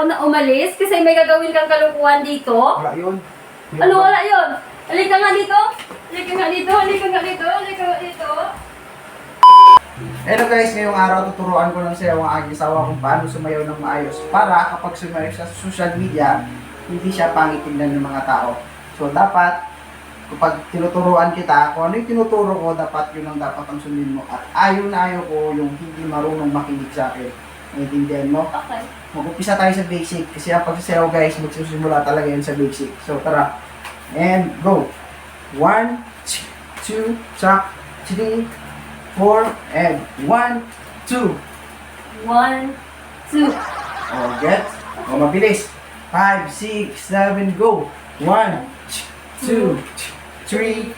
ako na umalis kasi may gagawin kang kalukuhan dito. Wala yun. Ano wala yun? Halika nga dito. Halika nga dito. Halika nga dito. Halika nga dito. Hello guys, ngayong araw tuturuan ko ng sayaw ang aking asawa kung paano sumayaw ng maayos para kapag sumayaw sa social media, hindi siya pangit tingnan ng mga tao. So dapat, kapag tinuturuan kita, kung ano yung tinuturo ko, dapat yun ang dapat ang sundin mo. At ayaw na ayaw ko yung hindi marunong makinig sa akin. Naiintindihan mo? Okay. Mag-upisa tayo sa basic kasi ang pagsasayaw guys, magsisimula talaga yun sa basic. So tara, and go! 1, 2, 3, 4, and 1, 2. 1, 2. Oh, get? Oh, mabilis. 5, 6, 7, go. 1, 2, 3,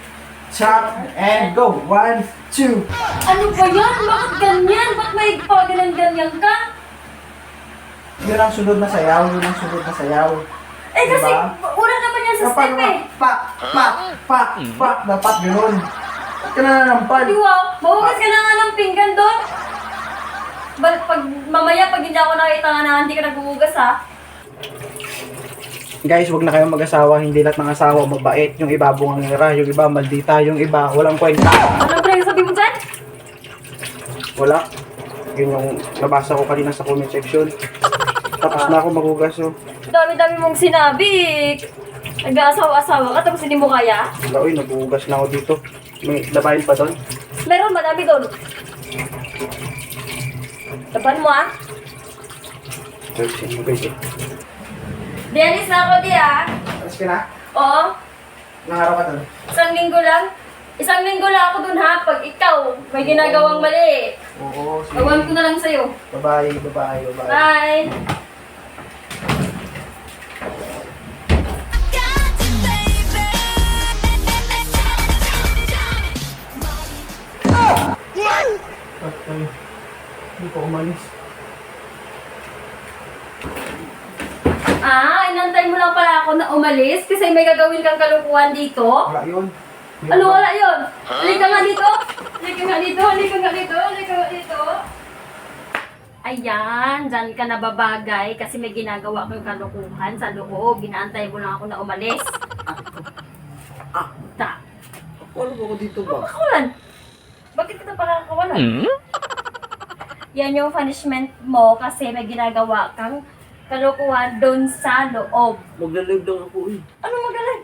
chop, and go. 1, 2. Ano ba yan? Bakit ganyan? Ba't may pagalan-ganyan ka? Yun ang sunod na sayaw, yun ang sunod na sayaw. Eh kasi, Diba? una naman yan sa Kapag step eh. pak, pak, pak, pak, dapat ganun. Ba't ka nananampal? Di wow, mahugas ka na nga ng pinggan doon. Pag mamaya, pag hindi ako nakita nga na hindi ka naghuhugas ha. Guys, wag na kayong mag-asawa, hindi lahat ng asawa mabait. Yung iba bungangera, yung iba maldita, yung iba walang kwenta. Ano ba yung sabi mo dyan? Wala. Yun yung nabasa ko kanina sa comment section. Tapos na ako maghugas, oh. Dami-dami mong sinabi. Nag-aasawa-asawa ka tapos hindi mo kaya? Wala, uy, naghuhugas na ako dito. May labahin pa doon. Meron, madami doon. Tapan mo ah. Searching mo guys, eh. Dianis na ako di ah. Alas ka na? Oo. Ilang araw ka doon? Isang linggo lang. Isang linggo lang ako dun ha. Pag ikaw may ginagawang mali. Oo, sige. Gawan ko na lang sa'yo. Bye-bye, bye-bye, bye-bye. Bye. Patay. Hindi ko umalis. Ah, inantay mo lang pala ako na umalis kasi may gagawin kang kalukuhan dito. Wala yun. Ano wala yun? Halika nga dito. Halika nga dito. Halika nga dito. Halika nga dito. Ayan, dyan ka nababagay kasi may ginagawa kang kalukuhan sa loob. Ginaantay mo lang ako na umalis. Ta. Wala ko dito ba? Kawalan. Bakit kita pala kawalan? Yan yung punishment mo kasi may ginagawa kang kalukuhan doon sa loob. Magla-live lang ako, eh. Ano magaling?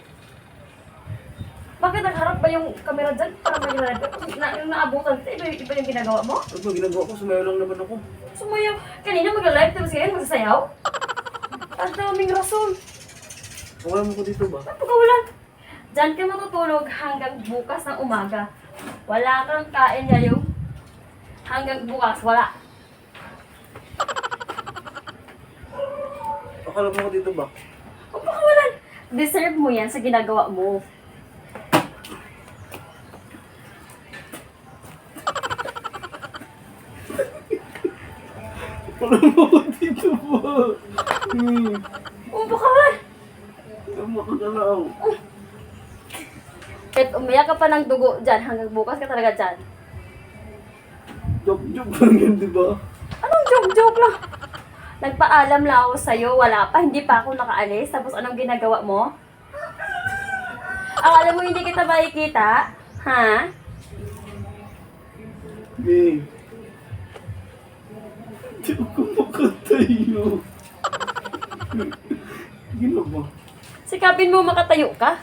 Bakit nagharap ba yung camera dyan? Para mag-live? Yung naabutan kita, iba yung ginagawa mo? Ano ba ginagawa ko? Sumayaw lang naman ako. Sumayaw. Kanina mag-live, tapos ngayon magsasayaw? Ang daming rason. Wala mo ko dito ba? Ba't pagkawalan? Diyan ka matutulog hanggang bukas ng umaga. Wala kang kain ngayon. Hanggang bukas, wala. Akala mo ko dito ba? Huwag pakawalan. Deserve mo yan sa ginagawa mo. Akala mo ko dito ba? Huwag pakawalan. Tama ka na lang. Kahit umiyak ka pa ng dugo dyan, hanggang bukas ka talaga dyan. Joke-joke lang yun, di ba? Anong joke-joke lang? Nagpaalam lang ako sa'yo, wala pa, hindi pa ako nakaalis. Tapos anong ginagawa mo? Akala mo hindi kita makikita? Ha? Hey. Hindi ako makatayo. Gino ba? Sikapin mo makatayo ka?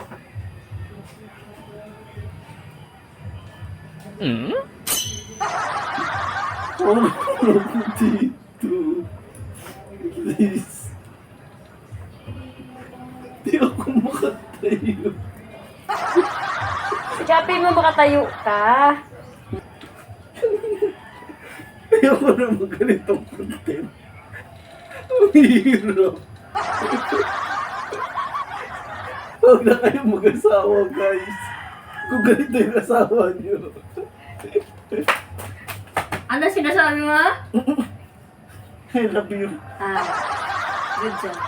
Wala ako dito. Please. Hindi ako makatayo. Sikapin mo makatayo ka. Ayoko na magganitong content. Ang hirap. Huwag na kayo mag-asawa, guys. Kung ganito yung asawa niyo. Ano sinasabi mo? I love you. Ah, good job.